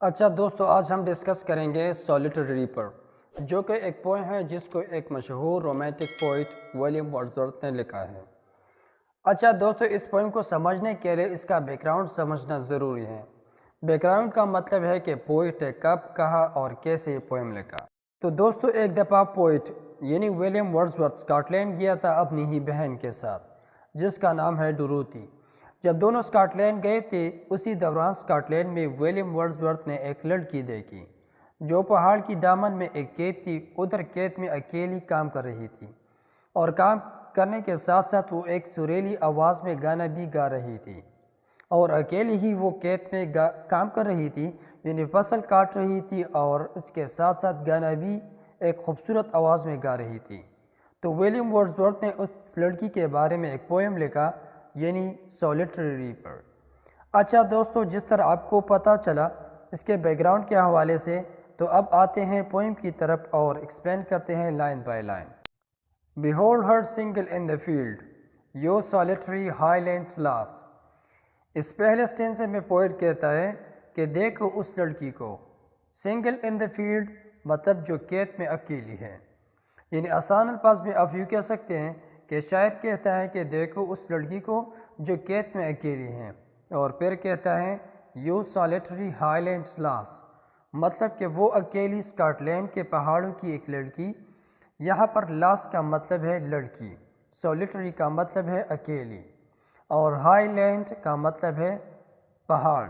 اچھا دوستو، آج ہم ڈسکس کریں گے سولیٹری ریپر، جو کہ ایک پوئم ہے جس کو ایک مشہور رومانٹک پوئٹ ولیم ورڈزورتھ نے لکھا ہے۔ اچھا دوستو، اس پوئم کو سمجھنے کے لیے اس کا بیک گراؤنڈ سمجھنا ضروری ہے۔ بیک گراؤنڈ کا مطلب ہے کہ پوئٹ نے کب، کہاں اور کیسے یہ پوئم لکھا۔ تو دوستو، ایک دفعہ پوئٹ یعنی ولیم ورڈزورتھ اسکاٹ لینڈ گیا تھا اپنی ہی بہن کے ساتھ، جس کا نام ہے ڈوروتھی۔ جب دونوں اسکاٹ لینڈ گئے تھے، اسی دوران اسکاٹ لینڈ میں ولیم ورڈزورتھ نے ایک لڑکی دیکھی جو پہاڑ کی دامن میں ایک کھیت تھی۔ ادھر کھیت میں اکیلی کام کر رہی تھی، اور کام کرنے کے ساتھ ساتھ وہ ایک سریلی آواز میں گانا بھی گا رہی تھی، اور اکیلی ہی وہ کھیت میں کام کر رہی تھی، یعنی فصل کاٹ رہی تھی، اور اس کے ساتھ ساتھ گانا بھی ایک خوبصورت آواز میں گا رہی تھی۔ تو ولیم ورڈزورتھ نے اس لڑکی کے بارے میں ایک پوئم لکھا، یعنی سولیٹری ریپر۔ اچھا دوستو، جس طرح آپ کو پتہ چلا اس کے بیک گراؤنڈ کے حوالے سے، تو اب آتے ہیں پوئم کی طرف اور ایکسپلین کرتے ہیں line by line. Behold her single in the field, your solitary highland lass۔ اس پہلے سٹینزے میں پوئٹ کہتا ہے کہ دیکھو اس لڑکی کو، سنگل ان the field مطلب جو کھیت میں اکیلی ہے، یعنی آسان الفاظ میں آپ یوں کہہ سکتے ہیں کہ شاعر کہتا ہے کہ دیکھو اس لڑکی کو جو کھیت میں اکیلی ہیں، اور پھر کہتا ہے یو سولیٹری ہائی لینڈ لاس، مطلب کہ وہ اکیلی اسکاٹ لینڈ کے پہاڑوں کی ایک لڑکی۔ یہاں پر لاس کا مطلب ہے لڑکی، سولیٹری کا مطلب ہے اکیلی، اور ہائی لینڈ کا مطلب ہے پہاڑ۔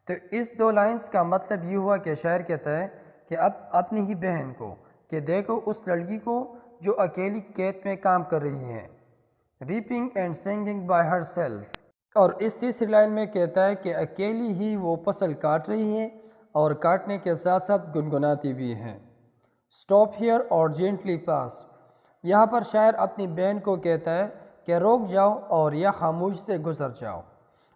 تو اس دو لائنز کا مطلب یہ ہوا کہ شاعر کہتا ہے کہ اب اپنی ہی بہن کو کہ دیکھو اس لڑکی کو جو اکیلی کھیت میں کام کر رہی ہے، rapping and singing by herself. اور اس تیسری لائن میں کہتا ہے کہ اکیلی ہی وہ فصل کاٹ رہی ہے، اور کاٹنے کے ساتھ ساتھ گنگناتی بھی ہیں۔ اسٹاپ ہیئر اور جینٹلی پاس، یہاں پر شاعر اپنی بہن کو کہتا ہے کہ روک جاؤ اور یا خاموش سے گزر جاؤ۔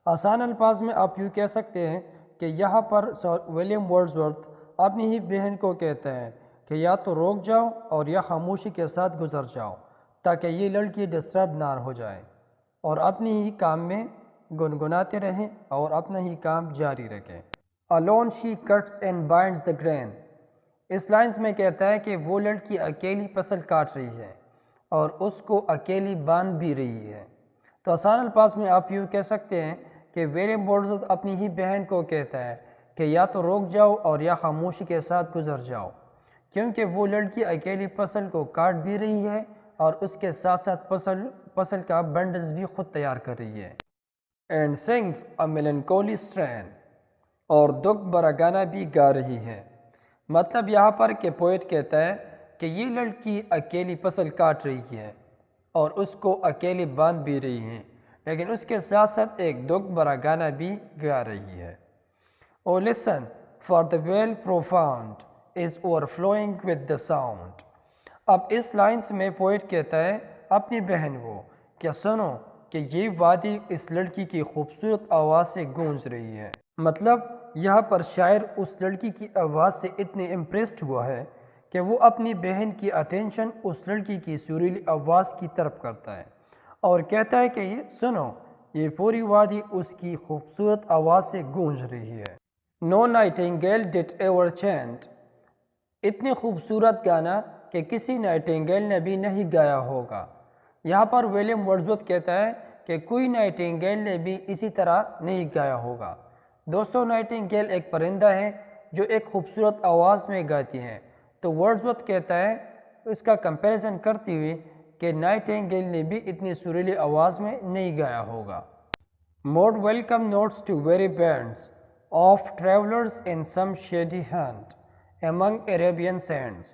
آسان الفاظ میں آپ یوں کہہ سکتے ہیں کہ یہاں پر ولیم ورڈزورتھ اپنی ہی بہن کو کہتا ہے کہ یا تو روک جاؤ اور یا خاموشی کے ساتھ گزر جاؤ، تاکہ یہ لڑکی ڈسٹرب نہ ہو جائے، اور اپنی ہی کام میں گنگناتے رہیں اور اپنا ہی کام جاری رکھیں۔ Alone she cuts and binds the grain، اس لائنز میں کہتا ہے کہ وہ لڑکی اکیلی فصل کاٹ رہی ہے اور اس کو اکیلی باندھ بھی رہی ہے۔ تو آسان الفاظ میں آپ یوں کہہ سکتے ہیں کہ ولیم ورڈزورتھ اپنی ہی بہن کو کہتا ہے کہ یا تو روک جاؤ اور یا خاموشی کے ساتھ گزر جاؤ، کیونکہ وہ لڑکی اکیلی فصل کو کاٹ بھی رہی ہے اور اس کے ساتھ ساتھ فصل کا بنڈلز بھی خود تیار کر رہی ہے۔ اینڈ سنگس اے melancholy strain، اور دکھ بھرا گانا بھی گا رہی ہے۔ مطلب یہاں پر کہ پوئٹ کہتا ہے کہ یہ لڑکی اکیلی فصل کاٹ رہی ہے اور اس کو اکیلی باندھ بھی رہی ہے، لیکن اس کے ساتھ ساتھ ایک دکھ بھرا گانا بھی گا رہی ہے۔ Oh listen, for the well profound is overflowing with the sound۔ اب اس لائنز میں پوئٹ کہتا ہے اپنی بہن کو کہ سنو کہ یہ وادی اس لڑکی کی خوبصورت آواز سے گونج رہی ہے۔ مطلب یہاں پر شاعر اس لڑکی کی آواز سے اتنے امپریسڈ ہوا ہے کہ وہ اپنی بہن کی اٹینشن اس لڑکی کی سریلی آواز کی طرف کرتا ہے، اور کہتا ہے کہ یہ سنو، یہ پوری وادی اس کی خوبصورت آواز سے گونج رہی ہے۔ No nightingale did ever chant، اتنی خوبصورت گانا کہ کسی نائٹنگیل نے بھی نہیں گایا ہوگا۔ یہاں پر ولیم ورڈزورتھ کہتا ہے کہ کوئی نائٹنگیل نے بھی اسی طرح نہیں گایا ہوگا۔ دوستو، نائٹنگیل ایک پرندہ ہے جو ایک خوبصورت آواز میں گاتی ہے، تو ورڈزورتھ کہتا ہے اس کا کمپیریزن کرتے ہوئے کہ نائٹنگیل نے بھی اتنی سریلی آواز میں نہیں گایا ہوگا۔ More welcome notes to weary bands of travelers in some shady hunt among Arabian sands،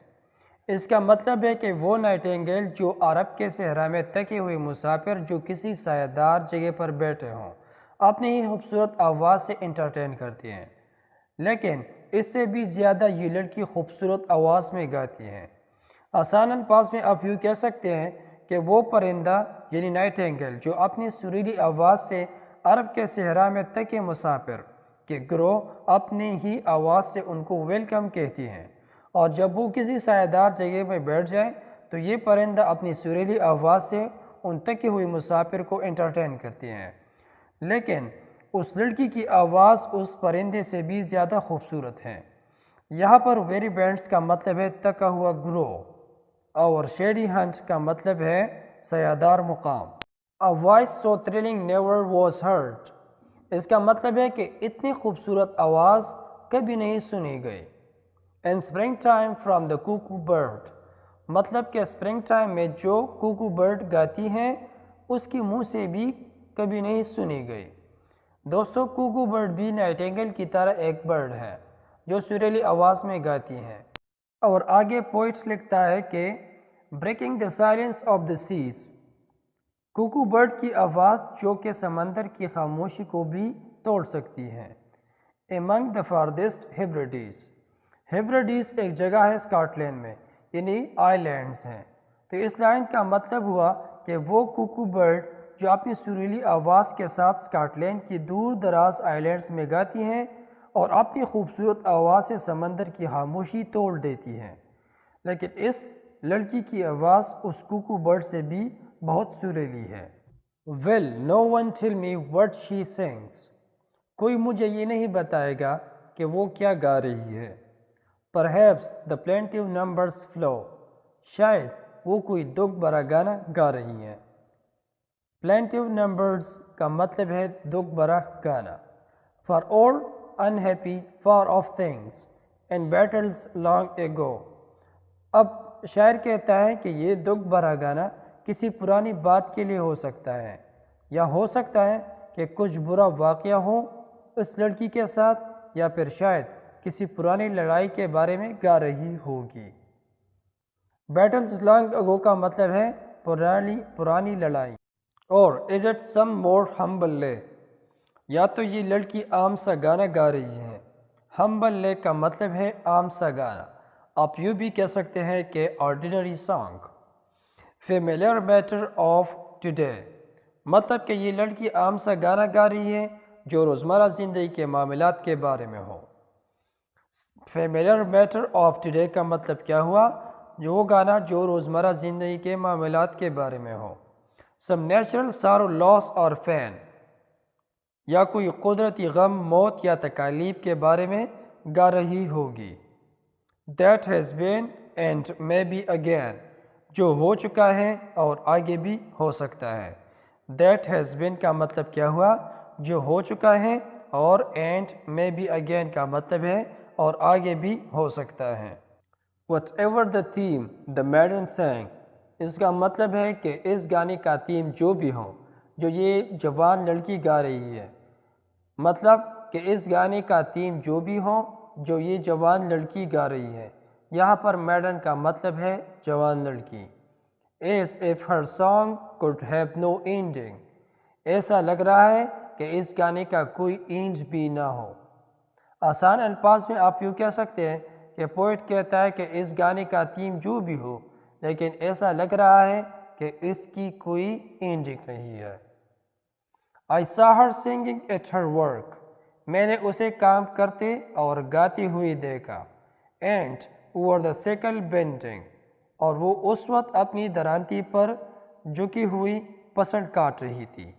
اس کا مطلب ہے کہ وہ نائٹنگیل جو عرب کے صحرا میں تکے ہوئے مسافر جو کسی سایہ دار جگہ پر بیٹھے ہوں اپنی ہی خوبصورت آواز سے انٹرٹین کرتی ہیں، لیکن اس سے بھی زیادہ یہ لڑکی خوبصورت آواز میں گاتی ہے۔ آسان الفاظ میں آپ یوں کہہ سکتے ہیں کہ وہ پرندہ یعنی نائٹنگیل جو اپنی سریلی آواز سے عرب کے صحرا میں تکے مسافر کے گروہ اپنی ہی آواز سے ان کو ویلکم کہتی ہیں، اور جب وہ کسی سایہ دار جگہ میں بیٹھ جائے تو یہ پرندہ اپنی سریلی آواز سے ان تکے ہوئے مسافر کو انٹرٹین کرتی ہیں، لیکن اس لڑکی کی آواز اس پرندے سے بھی زیادہ خوبصورت ہے۔ یہاں پر ویری بینڈس کا مطلب ہے تکا ہوا گروہ، اور شیڈی ہنٹ کا مطلب ہے سایہدار مقام۔ A voice so thrilling never was heard، اس کا مطلب ہے کہ اتنی خوبصورت آواز کبھی نہیں سنی گئی۔ In springtime from the cuckoo bird، مطلب کہ اسپرنگ ٹائم میں جو کوکو برڈ گاتی ہیں اس کی منہ سے بھی کبھی نہیں سنی گئی۔ دوستو کوکو برڈ بھی نائٹنگیل کی طرح ایک برڈ ہے جو سریلی آواز میں گاتی ہیں۔ اور آگے پوئٹ لکھتا ہے کہ breaking the silence of the seas، cuckoo bird کی آواز جو کہ سمندر کی خاموشی کو بھی توڑ سکتی ہے۔ Among the farthest Hebrides، ہیبریڈیز ایک جگہ ہے اسکاٹ لینڈ میں، یعنی آئی لینڈز ہیں۔ تو اس لائن کا مطلب ہوا کہ وہ کوکو برڈ جو اپنی سریلی آواز کے ساتھ اسکاٹ لینڈ کی دور دراز آئی لینڈز میں گاتی ہیں اور اپنی خوبصورت آواز سے سمندر کی خاموشی توڑ دیتی ہیں، لیکن اس لڑکی کی آواز اس کوکو برڈ سے بھی بہت سریلی ہے۔ Will no one tell me what she sings، کوئی مجھے یہ نہیں بتائے گا کہ وہ کیا گا رہی ہے۔ Perhaps the plaintive numbers flow، شاید وہ کوئی دکھ بھرا گانا گا رہی ہیں۔ plaintive numbers کا مطلب ہے دکھ بھرا گانا۔ For all unhappy far off things and battles long ago، اب شاعر کہتا ہے کہ یہ دکھ بھرا گانا کسی پرانی بات کے لیے ہو سکتا ہے، یا ہو سکتا ہے کہ کچھ برا واقعہ ہو اس لڑکی کے ساتھ، یا پھر شاید کسی پرانی لڑائی کے بارے میں گا رہی ہوگی۔ بیٹلز لانگ اگو کا مطلب ہے پرانی لڑائی۔ اور از اٹ سم مور ہمبلے، یا تو یہ لڑکی عام سا گانا گا رہی ہے۔ ہمبلے کا مطلب ہے عام سا گانا، آپ یوں بھی کہہ سکتے ہیں کہ ordinary song. Familiar matter of today, مطلب کہ یہ لڑکی عام سا گانا گا رہی ہے جو روزمرہ زندگی کے معاملات کے بارے میں ہو۔ فیملیئر میٹر آف ٹوڈے کا مطلب کیا ہوا؟ وہ گانا جو روزمرہ زندگی کے معاملات کے بارے میں ہو۔ سم نیچرل سارو لاس اور فین، یا کوئی قدرتی غم، موت یا تکالیف کے بارے میں گا رہی ہوگی۔ That has been and may be again, جو ہو چکا ہے اور آگے بھی ہو سکتا ہے۔ دیٹ ہیز بین کا مطلب کیا ہوا؟ جو ہو چکا ہے، اور اینڈ مے بی اگین کا مطلب ہے اور آگے بھی ہو سکتا ہے۔ Whatever the theme the maiden sang، اس کا مطلب ہے کہ اس گانے کا تھیم جو بھی ہو جو یہ جوان لڑکی گا رہی ہے، مطلب کہ اس گانے کا تھیم جو بھی ہو جو یہ جوان لڑکی گا رہی ہے۔ یہاں پر میڈن کا مطلب ہے جوان لڑکی۔ As if her song could have no ending، ایسا لگ رہا ہے کہ اس گانے کا کوئی اینڈ بھی نہ ہو۔ آسان الفاظ میں آپ یوں کہہ سکتے ہیں کہ پوئٹ کہتا ہے کہ اس گانے کا تھیم جو بھی ہو لیکن ایسا لگ رہا ہے کہ اس کی کوئی اینڈنگ نہیں ہے۔ I saw her singing at her work، میں نے اسے کام کرتے اور گاتی ہوئی دیکھا۔ And over the sickle bending، اور وہ اس وقت اپنی درانتی پر جھکی ہوئی پسند کاٹ رہی تھی۔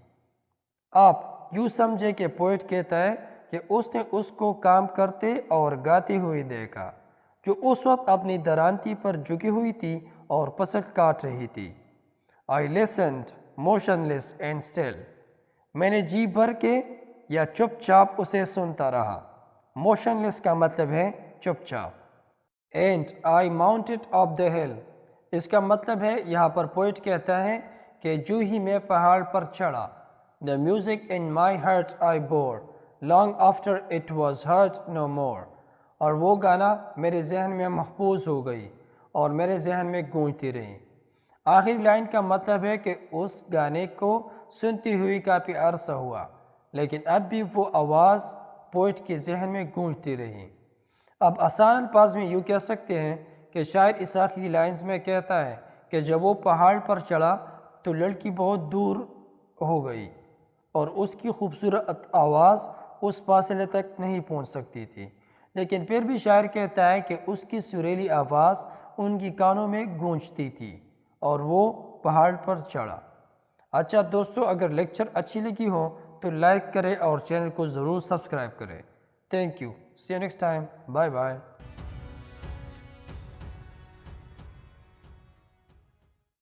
آپ یوں سمجھے کہ پوئٹ کہتا ہے کہ اس نے اس کو کام کرتے اور گاتی ہوئی دیکھا جو اس وقت اپنی درانتی پر جھکی ہوئی تھی اور پسند کاٹ رہی تھی۔ I listened motionless and still، میں نے جی بھر کے یا چپ چاپ اسے سنتا رہا۔ motionless کا مطلب ہے چپ چاپ۔ And I mounted up the hill، اس کا مطلب ہے یہاں پر پوئٹ کہتا ہے کہ جو ہی میں پہاڑ پر چڑھا۔ The music in my heart I bore long after it was heard no more، اور وہ گانا میرے ذہن میں محفوظ ہو گئی اور میرے ذہن میں گونجتی رہی۔ آخری لائن کا مطلب ہے کہ اس گانے کو سنتی ہوئی کافی عرصہ ہوا لیکن اب بھی وہ آواز پوئٹ کے ذہن میں گونجتی رہی۔ اب آسان الفاظ میں یوں کہہ سکتے ہیں کہ شاعر اس آخری لائنز میں کہتا ہے کہ جب وہ پہاڑ پر چڑھا تو لڑکی بہت دور ہو گئی اور اس کی خوبصورت آواز اس فاصلے تک نہیں پہنچ سکتی تھی، لیکن پھر بھی شاعر کہتا ہے کہ اس کی سریلی آواز ان کی کانوں میں گونجتی تھی اور وہ پہاڑ پر چڑھا۔ اچھا دوستو، اگر لیکچر اچھی لگی ہو تو لائک کریں اور چینل کو ضرور سبسکرائب کریں. Thank you. See you next time. Bye bye.